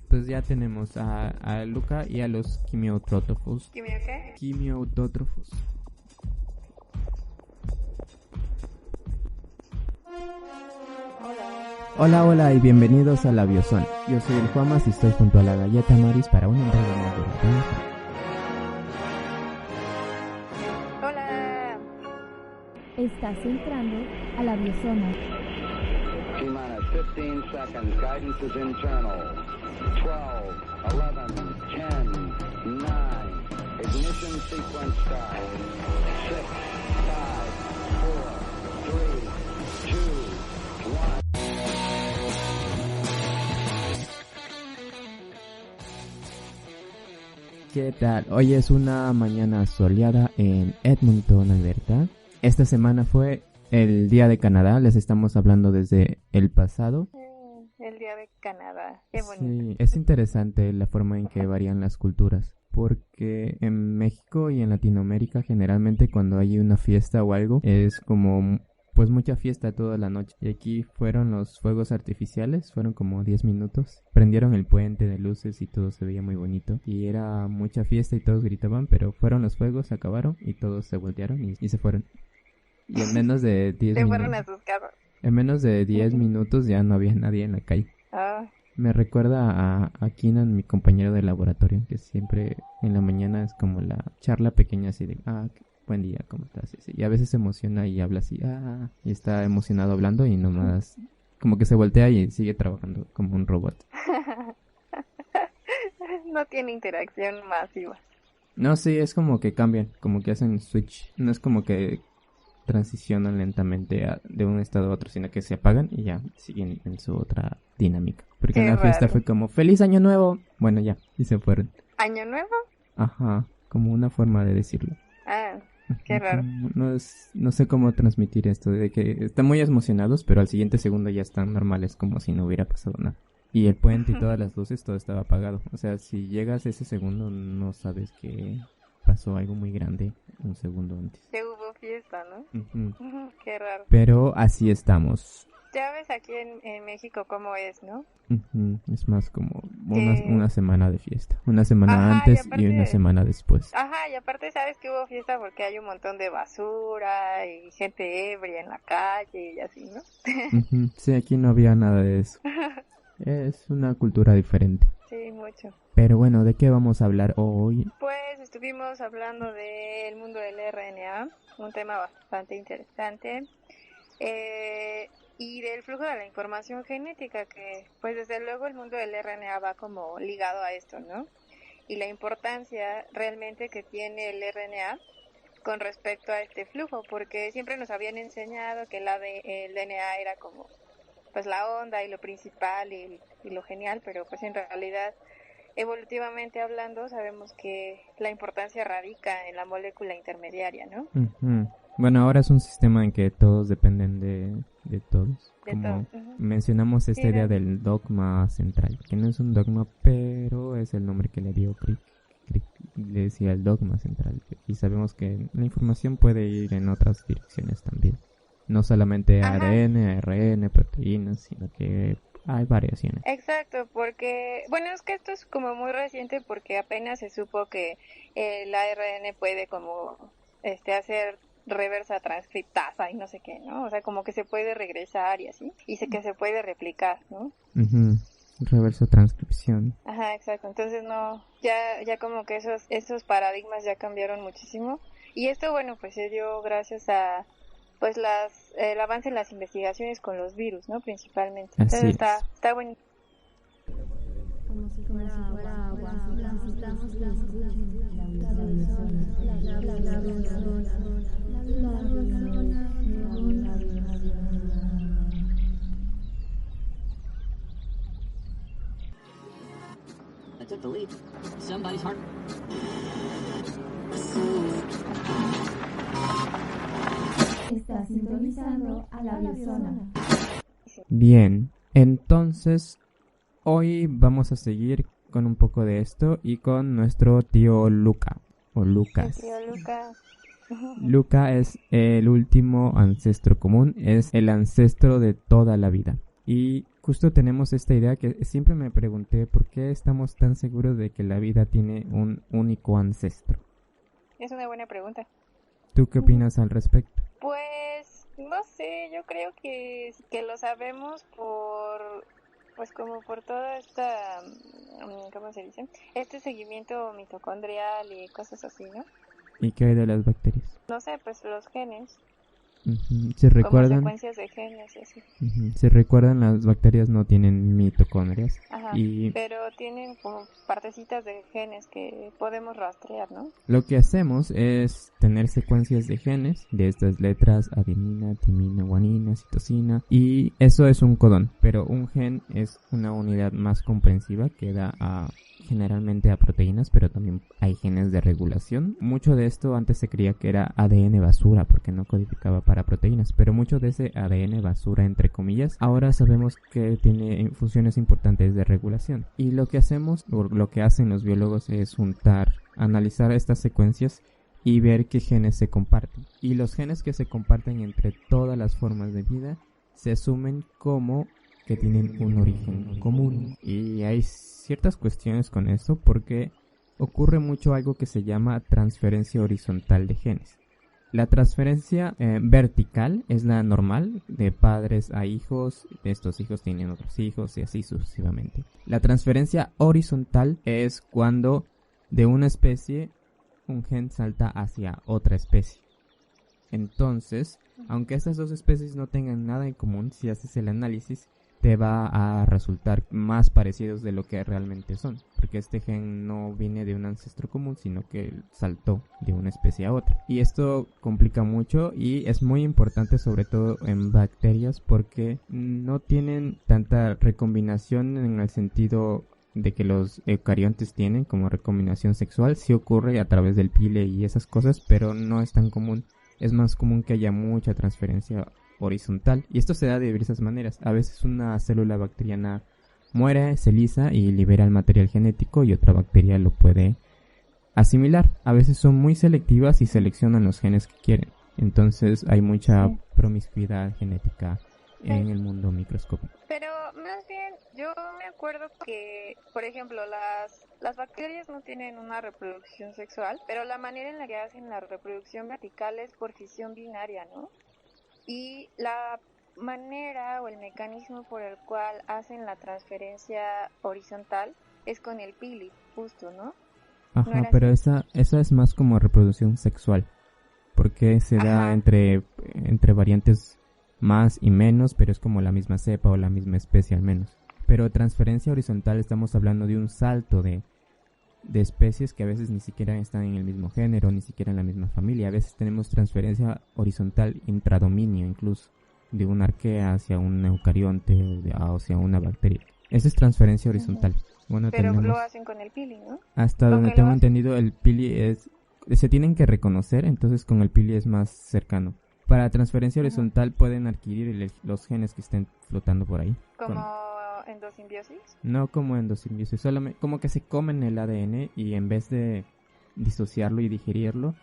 Pues ya tenemos a Luca y a los quimiotrófos. ¿Quimio qué? Quimiotrófos. Hola y bienvenidos a La Biozona. Yo soy el Juamas y estoy junto a la Galleta Maris para una entrega más de Hola. Estás entrando a La Biozona. T-minus 15 seconds. Guidance is internal. 12, 11, 10, 9. Ignition sequence start. 6, 5, 4, 3, 2, 1. ¿Qué tal? Hoy es una mañana soleada en Edmonton, Alberta. Esta semana fue el Día de Canadá, les estamos hablando desde el pasado. El Día de Canadá, qué bonito. Sí, es interesante la forma en que varían las culturas, porque en México y en Latinoamérica generalmente cuando hay una fiesta o algo es como pues mucha fiesta toda la noche. Y aquí fueron los fuegos artificiales, fueron como 10 minutos. Prendieron el puente de luces y todo se veía muy bonito. Y era mucha fiesta y todos gritaban, pero fueron los fuegos, se acabaron y todos se voltearon y se fueron. Y en menos de 10 Se minutos... fueron a sus casas. En menos de 10 minutos ya no había nadie en la calle. Ah, Me recuerda a Keenan, mi compañero de laboratorio, que siempre en la mañana es como la charla pequeña así de, buen día, ¿cómo estás? Y a veces se emociona y habla así, y está emocionado hablando y nomás como que se voltea y sigue trabajando como un robot. no tiene interacción masiva. No, sí, es como que cambian, como que hacen switch. No es como que transicionan lentamente de un estado a otro, sino que se apagan y ya siguen en su otra dinámica. Porque Qué en la fiesta raro. fue como, ¡Feliz Año Nuevo! Bueno, ya, y se fueron. ¿Año Nuevo? Ajá, como una forma de decirlo. Ah, qué raro. No sé cómo transmitir esto, de que están muy emocionados, pero al siguiente segundo ya están normales, como si no hubiera pasado nada. Y el puente y todas las luces, todo estaba apagado. O sea, si llegas ese segundo, no sabes que pasó algo muy grande un segundo antes. Que hubo fiesta, ¿no? Ujú. Qué raro. Pero así estamos. Ya ves aquí en México cómo es, ¿no? Ujú. Es más como Que- una semana de fiesta. Una semana Ajá, antes y aparte- y una semana después. Ajá, y aparte sabes que hubo fiesta porque hay un montón de basura y gente ebria en la calle y así, ¿no? Ujú. Sí, aquí no había nada de eso. Es una cultura diferente. Sí, mucho. Pero bueno, ¿de qué vamos a hablar hoy? Pues estuvimos hablando del mundo del RNA, un tema bastante interesante, y del flujo de la información genética, que pues desde luego el mundo del RNA va como ligado a esto, ¿no? Y la importancia realmente que tiene el RNA con respecto a este flujo, porque siempre nos habían enseñado que el DNA era como pues la onda y lo principal y lo genial, pero pues en realidad evolutivamente hablando sabemos que la importancia radica en la molécula intermediaria, ¿no? Ujú. Bueno, ahora es un sistema en que todos dependen de todos. De Como todo. Ujú. mencionamos esta Sí, idea de- del dogma central, que no es un dogma, pero es el nombre que le dio Crick. Crick le decía el dogma central. Y sabemos que la información puede ir en otras direcciones también. No solamente Ajá. ADN, ARN, proteínas, sino que hay variaciones. Exacto, porque, bueno, es que esto es como muy reciente porque apenas se supo que el ARN puede como hacer reversa transcriptasa y no sé qué, ¿no? O sea, como que se puede regresar y así, y sé que se puede replicar, ¿no? Ujú. Reverso transcripción. Ajá, exacto. Entonces no, ya como que esos paradigmas ya cambiaron muchísimo. Y esto, bueno, pues se dio gracias a pues el avance en las investigaciones con los virus, ¿no? Principalmente. Así Entonces es. está bueno. Como si fuera agua, necesitamos que escuchen La Biozona. La Biozona. I took the lead. Somebody's heart. Estás sintonizando a La Biozona. Bien, entonces hoy vamos a seguir con un poco de esto y con nuestro tío Luca o Lucas. Tío Lucas. Luca es el último ancestro común, es el ancestro de toda la vida. Y justo tenemos esta idea que siempre me pregunté por qué estamos tan seguros de que la vida tiene un único ancestro. Es una buena pregunta. ¿Tú qué opinas al respecto? Pues, no sé, yo creo que lo sabemos pues como por toda esta, ¿cómo se dice? Este seguimiento mitocondrial y cosas así, ¿no? ¿Y qué hay de las bacterias? No sé, pues los genes, ¿Se como recuerdan? secuencias de genes y así. ¿Se recuerdan? Las bacterias no tienen mitocondrias. Ajá, Y pero tienen como partecitas de genes que podemos rastrear, ¿no? lo que hacemos es tener secuencias de genes de estas letras: adenina, timina, guanina, citosina, y eso es un codón. Pero un gen es una unidad más comprensiva que da generalmente a proteínas, pero también hay genes de regulación. Mucho de esto antes se creía que era ADN basura porque no codificaba para proteínas, pero mucho de ese ADN basura, entre comillas, ahora sabemos que tiene funciones importantes de regulación. Y lo que hacemos, o lo que hacen los biólogos, es analizar estas secuencias y ver qué genes se comparten. Y los genes que se comparten entre todas las formas de vida se asumen como que tienen un origen común. Y hay ciertas cuestiones con eso porque ocurre mucho algo que se llama transferencia horizontal de genes. La transferencia vertical es la normal, de padres a hijos, estos hijos tienen otros hijos y así sucesivamente. La transferencia horizontal es cuando de una especie un gen salta hacia otra especie. Entonces, aunque estas dos especies no tengan nada en común, si haces el análisis, te va a resultar más parecidos de lo que realmente son, porque este gen no viene de un ancestro común, sino que saltó de una especie a otra. Y esto complica mucho y es muy importante, sobre todo en bacterias, porque no tienen tanta recombinación en el sentido de que los eucariontes tienen, como recombinación sexual. Sí ocurre a través del pile y esas cosas, pero no es tan común. Es más común que haya mucha transferencia horizontal, y esto se da de diversas maneras. A veces una célula bacteriana muere, se lisa y libera el material genético, y otra bacteria lo puede asimilar. A veces son muy selectivas y seleccionan los genes que quieren. Entonces hay mucha promiscuidad genética en el mundo microscópico. Pero más bien, yo me acuerdo que, por ejemplo, las bacterias no tienen una reproducción sexual, pero la manera en la que hacen la reproducción vertical es por fisión binaria, ¿no? Y la manera o el mecanismo por el cual hacen la transferencia horizontal es con el pili, justo, ¿no? Ajá, ¿No pero esa es más como reproducción sexual, porque se da entre variantes más y menos, pero es como la misma cepa o la misma especie al menos. Pero transferencia horizontal estamos hablando de un salto de especies que a veces ni siquiera están en el mismo género, ni siquiera en la misma familia. A veces tenemos transferencia horizontal intradominio, incluso de una arquea hacia un eucarionte o hacia una bacteria. Esa es transferencia horizontal. Bueno, pero tenemos, lo hacen con el pili, ¿no? hasta donde tengo entendido, el pili se tienen que reconocer, entonces con el pili es más cercano. Para transferencia horizontal pueden adquirir los genes que estén flotando por ahí. ¿Como endosimbiosis? No como endosimbiosis, solamente como que se comen el ADN y en vez de disociarlo y digerirlo,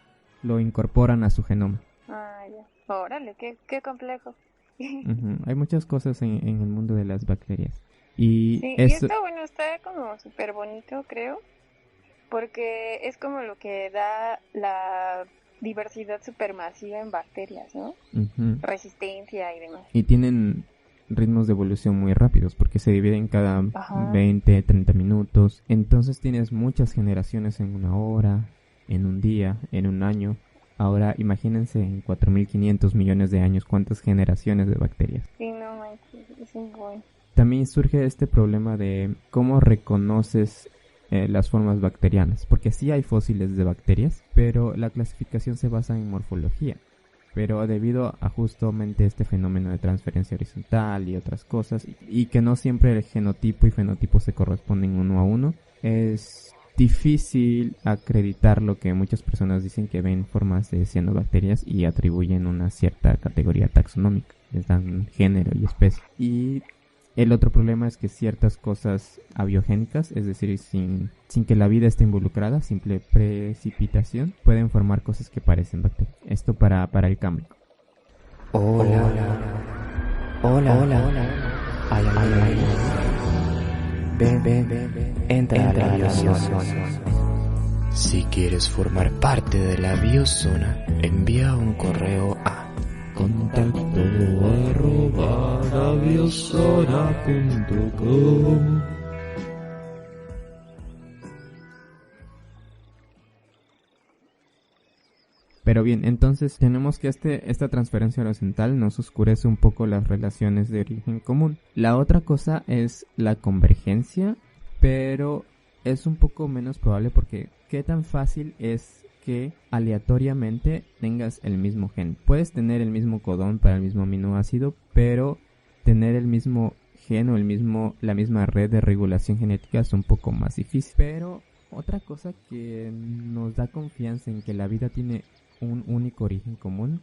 lo incorporan a su genoma. Ah, ya. Órale, qué complejo. Hay muchas cosas en el mundo de las bacterias. Y sí, eso... y esto, bueno, está como súper bonito, creo, porque es como lo que da la diversidad supermasiva en bacterias, ¿no? Resistencia y demás. Y tienen ritmos de evolución muy rápidos porque se dividen cada 20, 30 minutos. Entonces tienes muchas generaciones en una hora, en un día, en un año. Ahora imagínense en 4.500 millones de años cuántas generaciones de bacterias. Sí, no manches, es un buen. También surge este problema de cómo reconoces las formas bacterianas, porque sí hay fósiles de bacterias, pero la clasificación se basa en morfología. Pero debido a justamente este fenómeno de transferencia horizontal y otras cosas, y que no siempre el genotipo y fenotipo se corresponden uno a uno, es difícil acreditar lo que muchas personas dicen, que ven formas de cianobacterias y atribuyen una cierta categoría taxonómica, les dan género y especie. Y el otro problema es que ciertas cosas abiogénicas, es decir, sin que la vida esté involucrada, simple precipitación, pueden formar cosas que parecen bacterias. Esto para el cambio. Hola. Ay, ay, ay, ay. Ven, entra a la biozona. Si quieres formar parte de la biozona, envía un correo a contacto@labiozona.com. Pero bien, entonces tenemos que esta transferencia horizontal nos oscurece un poco las relaciones de origen común. La otra cosa es la convergencia, pero es un poco menos probable porque ¿qué tan fácil es que aleatoriamente tengas el mismo gen? Puedes tener el mismo codón para el mismo aminoácido, pero tener el mismo gen o la misma red de regulación genética es un poco más difícil. Pero otra cosa que nos da confianza en que la vida tiene un único origen común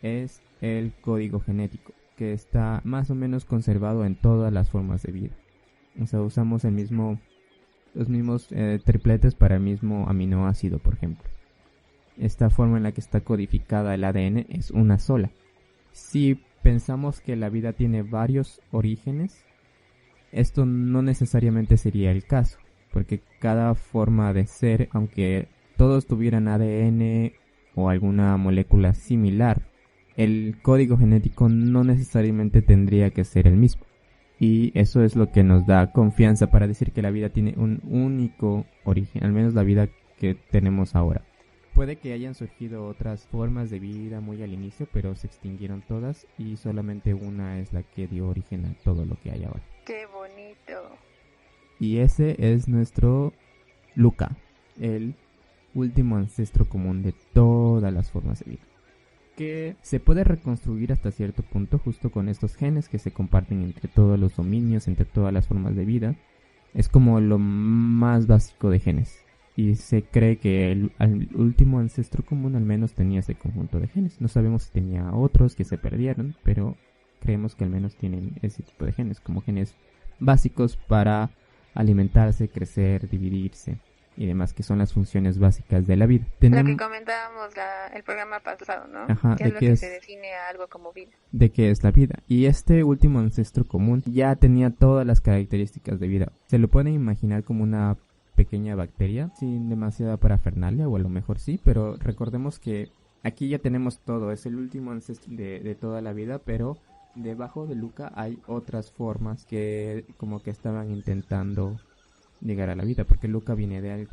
es el código genético, que está más o menos conservado en todas las formas de vida. O sea, usamos los mismos tripletes para el mismo aminoácido, por ejemplo. Esta forma en la que está codificada el ADN es una sola. Si pensamos que la vida tiene varios orígenes, esto no necesariamente sería el caso, porque cada forma de ser, aunque todos tuvieran ADN o alguna molécula similar, el código genético no necesariamente tendría que ser el mismo. Y eso es lo que nos da confianza para decir que la vida tiene un único origen, al menos la vida que tenemos ahora. Puede que hayan surgido otras formas de vida muy al inicio, pero se extinguieron todas y solamente una es la que dio origen a todo lo que hay ahora. ¡Qué bonito! Y ese es nuestro Luca, el último ancestro común de todas las formas de vida, que se puede reconstruir hasta cierto punto justo con estos genes que se comparten entre todos los dominios, entre todas las formas de vida. Es como lo más básico de genes, y se cree que el último ancestro común al menos tenía ese conjunto de genes. No sabemos si tenía otros que se perdieron, pero creemos que al menos tienen ese tipo de genes, como genes básicos para alimentarse, crecer, dividirse y demás, que son las funciones básicas de la vida. Lo que comentábamos el programa pasado, ¿no? Ajá, ¿Qué es lo que se define a algo como vida? De qué es la vida. Y este último ancestro común ya tenía todas las características de vida. Se lo pueden imaginar como una pequeña bacteria, sin demasiada parafernalia, o a lo mejor sí, pero recordemos que aquí ya tenemos todo. Es el último ancestro de toda la vida, pero debajo de Luca hay otras formas que como que estaban intentando llegar a la vida, porque Luca viene de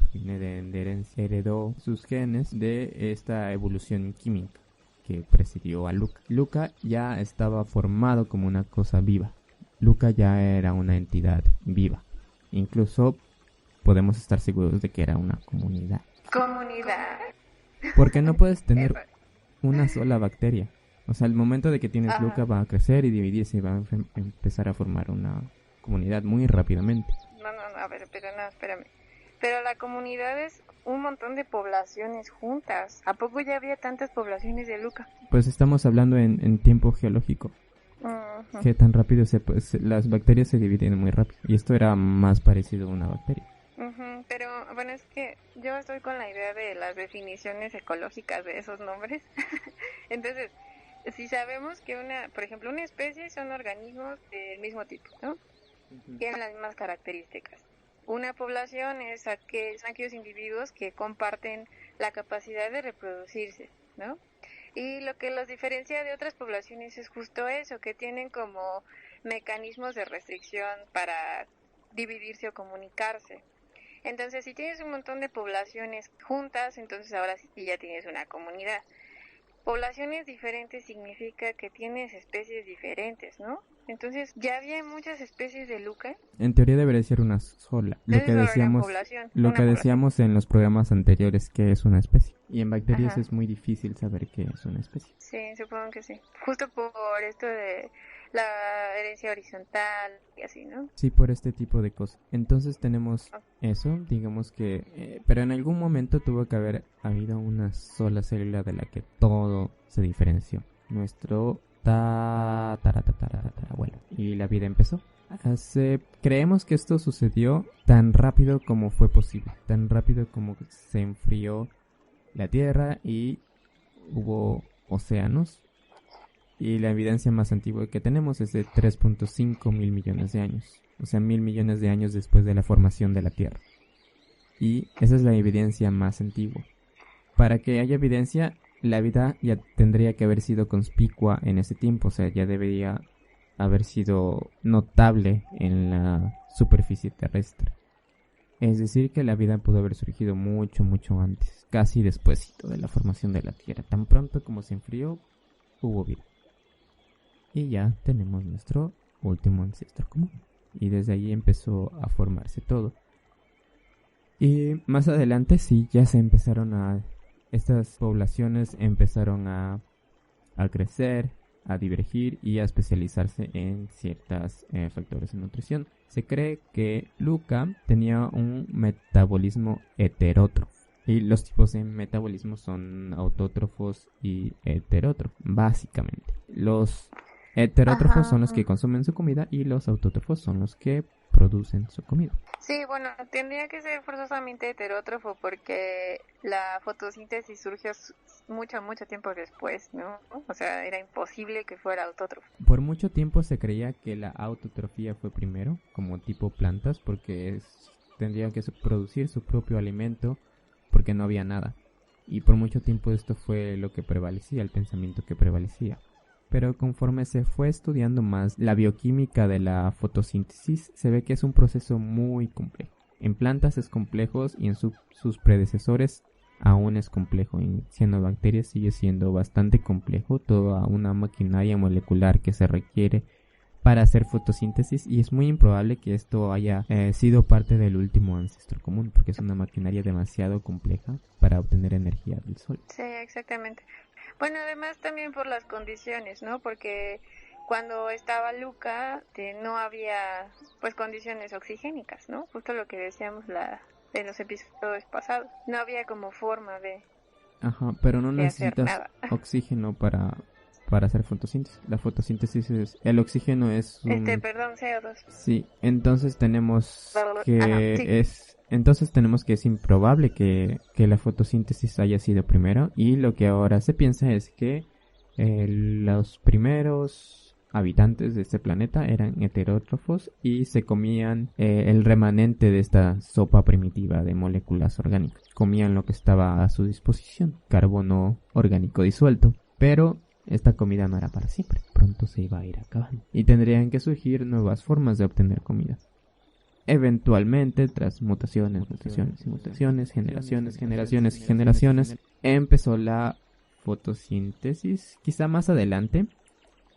herencia, heredó sus genes de esta evolución química que presidió a Luca. Luca ya estaba formado como una cosa viva. Luca ya era una entidad viva. Incluso podemos estar seguros de que era una comunidad. ¿Comunidad? Porque no puedes tener una sola bacteria. O sea, al momento de que tienes Luca va a crecer y dividirse y va a empezar a formar una comunidad muy rápidamente. No, a ver, pero no, espérame. Pero la comunidad es un montón de poblaciones juntas. ¿A poco ya había tantas poblaciones de Luca? Pues estamos hablando en tiempo geológico. Que tan rápido las bacterias se dividen muy rápido. Y esto era más parecido a una bacteria. Pero bueno, es que yo estoy con la idea de las definiciones ecológicas de esos nombres. Entonces, si sabemos que por ejemplo, una especie son organismos del mismo tipo, ¿no? Tienen las mismas características. Una población son aquellos individuos que comparten la capacidad de reproducirse, ¿no? Y lo que los diferencia de otras poblaciones es justo eso, que tienen como mecanismos de restricción para dividirse o comunicarse. Entonces, si tienes un montón de poblaciones juntas, entonces ahora sí ya tienes una comunidad. Poblaciones diferentes significa que tienes especies diferentes, ¿no? Entonces, ¿ya había muchas especies de Luca? En teoría debería ser una sola. Lo que decíamos en los programas anteriores, que es una especie. Y en bacterias es muy difícil saber qué es una especie. Sí, supongo que sí. Justo por esto de la herencia horizontal y así, ¿no? Sí, por este tipo de cosas. Entonces tenemos eso, digamos que... pero en algún momento tuvo que haber habido una sola célula de la que todo se diferenció. Nuestro abuelo. Y la vida empezó. Creemos que esto sucedió tan rápido como fue posible. Tan rápido como se enfrió la Tierra y hubo océanos. Y la evidencia más antigua que tenemos es de 3.5 mil millones de años. O sea, 1.000 millones de años después de la formación de la Tierra. Y esa es la evidencia más antigua. Para que haya evidencia, la vida ya tendría que haber sido conspicua en ese tiempo. O sea, ya debería haber sido notable en la superficie terrestre. Es decir, que la vida pudo haber surgido mucho, mucho antes, casi despuésito de la formación de la Tierra. Tan pronto como se enfrió, hubo vida. Y ya tenemos nuestro último ancestro común. Y desde ahí empezó a formarse todo. Y más adelante sí, ya se empezaron estas poblaciones empezaron a crecer, a divergir y a especializarse en ciertos factores de nutrición. Se cree que Luca tenía un metabolismo heterótrofo. Y los tipos de metabolismo son autótrofos y heterótrofos, básicamente. Los heterótrofos son los que consumen su comida y los autótrofos son los que producen su comida. Sí, bueno, tendría que ser forzosamente heterótrofo porque la fotosíntesis surgió mucho tiempo después, ¿no? O sea, era imposible que fuera autótrofo. Por mucho tiempo se creía que la autotrofía fue primero, como tipo plantas, porque tendrían que producir su propio alimento porque no había nada. Y por mucho tiempo esto fue lo que prevalecía, el pensamiento que prevalecía. Pero conforme se fue estudiando más la bioquímica de la fotosíntesis, se ve que es un proceso muy complejo. En plantas es complejo y en sus predecesores aún es complejo. En cianobacterias sigue siendo bastante complejo, toda una maquinaria molecular que se requiere para hacer fotosíntesis, y es muy improbable que esto haya sido parte del último ancestro común, porque es una maquinaria demasiado compleja para obtener energía del sol. Sí, exactamente. Bueno, además también por las condiciones, ¿no? Porque cuando estaba Luca no había pues condiciones oxigénicas, ¿no? Justo lo que decíamos en los episodios pasados. No había como forma de pero no necesitas oxígeno para hacer fotosíntesis. La fotosíntesis el oxígeno es CO2. Sí, entonces tenemos que es improbable que la fotosíntesis haya sido primero, y lo que ahora se piensa es que los primeros habitantes de este planeta eran heterótrofos y se comían el remanente de esta sopa primitiva de moléculas orgánicas. Comían lo que estaba a su disposición, carbono orgánico disuelto, pero esta comida no era para siempre, pronto se iba a ir acabando y tendrían que surgir nuevas formas de obtener comida. Eventualmente, tras mutaciones, generaciones, empezó la fotosíntesis, quizá más adelante,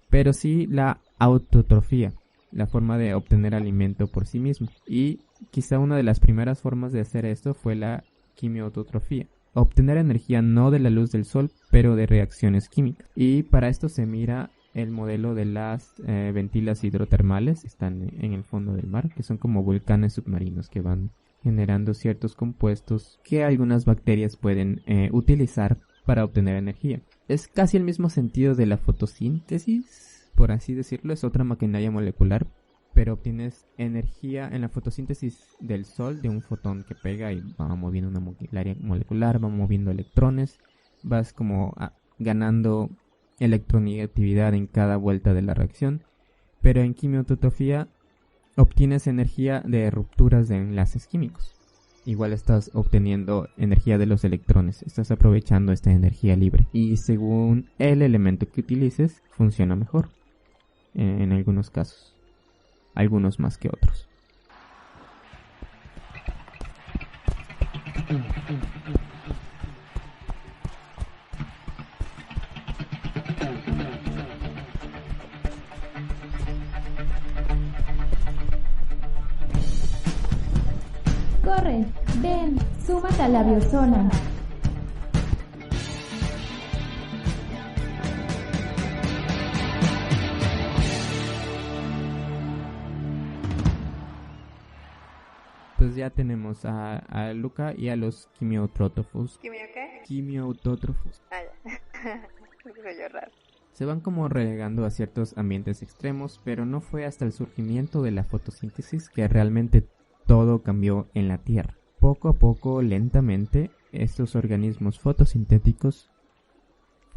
pero sí la autotrofía, la forma de obtener alimento por sí mismo. Y quizá una de las primeras formas de hacer esto fue la quimioautotrofía. Obtener energía no de la luz del sol, pero de reacciones químicas. Y para esto se mira el modelo de las ventilas hidrotermales, están en el fondo del mar, que son como volcanes submarinos que van generando ciertos compuestos que algunas bacterias pueden utilizar para obtener energía. Es casi el mismo sentido de la fotosíntesis, por así decirlo, es otra maquinaria molecular, pero obtienes energía en la fotosíntesis del sol de un fotón que pega y va moviendo una maquinaria molecular, va moviendo electrones, vas como ganando electronegatividad en cada vuelta de la reacción. Pero en quimioautotrofía obtienes energía de rupturas de enlaces químicos. Igual estás obteniendo energía de los electrones, estás aprovechando esta energía libre, y según el elemento que utilices funciona mejor en algunos casos, algunos más que otros. Corre, ven, súmate a la biozona. Pues ya tenemos a Luca y a los quimiotrófos. ¿Quimio qué? Quimiautótrofos. Se van como relegando a ciertos ambientes extremos, pero no fue hasta el surgimiento de la fotosíntesis que realmente todo cambió en la Tierra. Poco a poco, lentamente, estos organismos fotosintéticos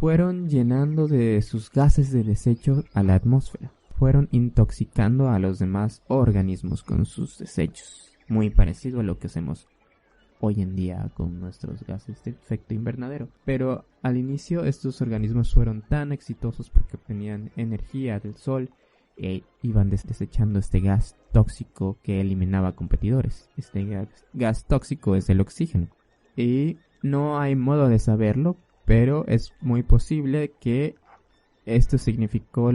fueron llenando de sus gases de desecho a la atmósfera. Fueron intoxicando a los demás organismos con sus desechos. Muy parecido a lo que hacemos hoy en día con nuestros gases de efecto invernadero. Pero al inicio estos organismos fueron tan exitosos porque obtenían energía del sol e iban desechando este gas tóxico que eliminaba competidores. Este gas tóxico es el oxígeno. Y no hay modo de saberlo, pero es muy posible que esto significó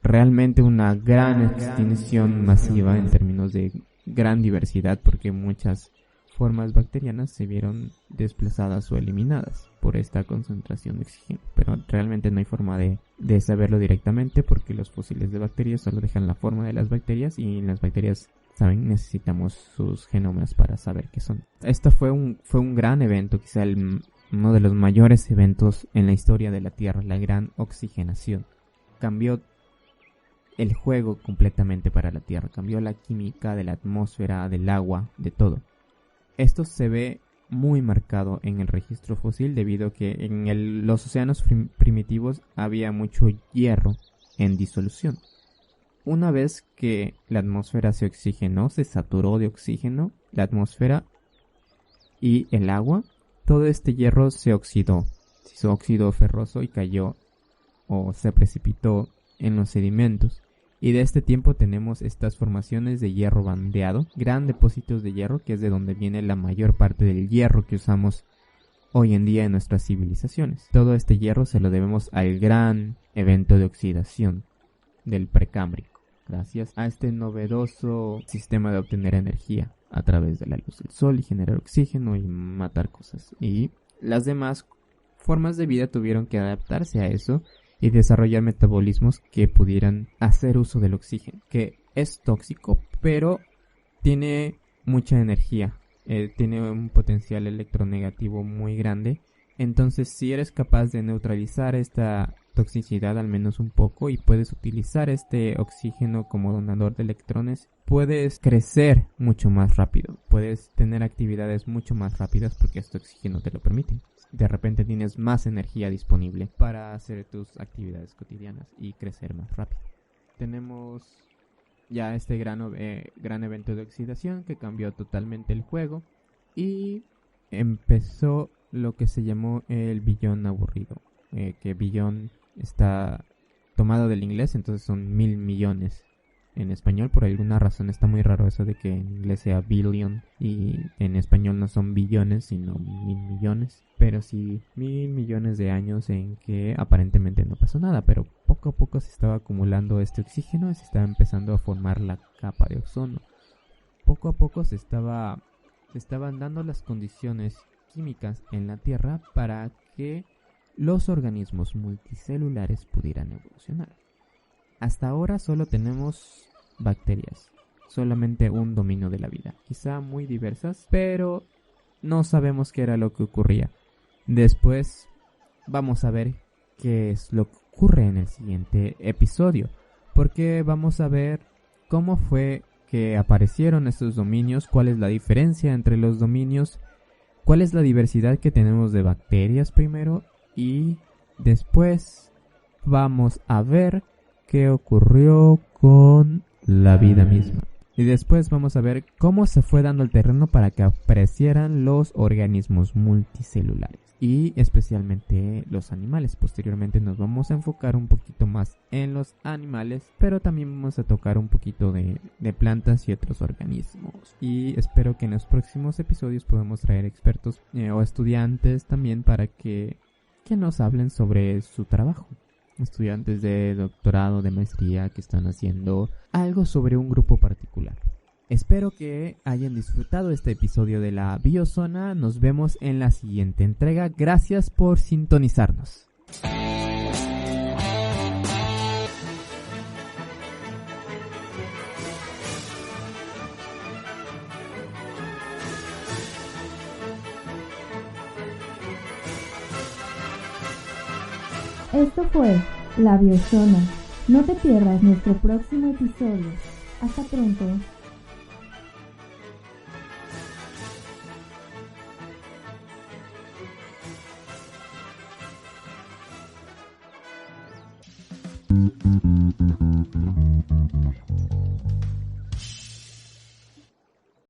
realmente una gran extinción masiva en términos de gran diversidad, porque muchas formas bacterianas se vieron desplazadas o eliminadas por esta concentración de oxígeno. Pero realmente no hay forma de saberlo directamente, porque los fósiles de bacterias solo dejan la forma de las bacterias, y las bacterias, saben, necesitamos sus genomas para saber qué son. Esto fue un gran evento, quizá uno de los mayores eventos en la historia de la Tierra, la gran oxigenación. Cambió el juego completamente para la Tierra, cambió la química de la atmósfera, del agua, de todo. Esto se ve muy marcado en el registro fósil debido a que en los océanos primitivos había mucho hierro en disolución. Una vez que la atmósfera se oxigenó, se saturó de oxígeno, la atmósfera y el agua, todo este hierro se oxidó, se hizo óxido ferroso y cayó o se precipitó en los sedimentos. Y de este tiempo tenemos estas formaciones de hierro bandeado, gran depósitos de hierro, que es de donde viene la mayor parte del hierro que usamos hoy en día en nuestras civilizaciones. Todo este hierro se lo debemos al gran evento de oxidación del Precámbrico, gracias a este novedoso sistema de obtener energía a través de la luz del sol y generar oxígeno y matar cosas. Y las demás formas de vida tuvieron que adaptarse a eso y desarrollar metabolismos que pudieran hacer uso del oxígeno, que es tóxico, pero tiene mucha energía, tiene un potencial electronegativo muy grande. Entonces, si eres capaz de neutralizar esta toxicidad al menos un poco y puedes utilizar este oxígeno como donador de electrones, puedes crecer mucho más rápido, puedes tener actividades mucho más rápidas porque este oxígeno te lo permite. De repente tienes más energía disponible para hacer tus actividades cotidianas y crecer más rápido. Tenemos ya este gran evento de oxidación que cambió totalmente el juego y empezó lo que se llamó el billón aburrido, que billón está tomado del inglés, entonces son 1000 millones en español. Por alguna razón está muy raro eso de que en inglés sea billion y en español no son billones sino 1000 millones, pero sí 1000 millones de años en que aparentemente no pasó nada, pero poco a poco se estaba acumulando este oxígeno y se estaba empezando a formar la capa de ozono. Poco a poco se estaban dando las condiciones químicas en la Tierra para que los organismos multicelulares pudieran evolucionar. Hasta ahora solo tenemos bacterias, solamente un dominio de la vida, quizá muy diversas, pero no sabemos qué era lo que ocurría. Después vamos a ver qué es lo que ocurre en el siguiente episodio, porque vamos a ver cómo fue que aparecieron estos dominios, cuál es la diferencia entre los dominios, cuál es la diversidad que tenemos de bacterias primero, y después vamos a ver qué ocurrió con la vida misma. Y después vamos a ver cómo se fue dando el terreno para que aparecieran los organismos multicelulares y especialmente los animales. Posteriormente nos vamos a enfocar un poquito más en los animales, pero también vamos a tocar un poquito de plantas y otros organismos. Y espero que en los próximos episodios podamos traer expertos o estudiantes también para que nos hablen sobre su trabajo. Estudiantes de doctorado, de maestría que están haciendo algo sobre un grupo particular. Espero que hayan disfrutado este episodio de la Biozona. Nos vemos en la siguiente entrega. Gracias por sintonizarnos. Esto fue La Biozona. No te pierdas nuestro próximo episodio. Hasta pronto.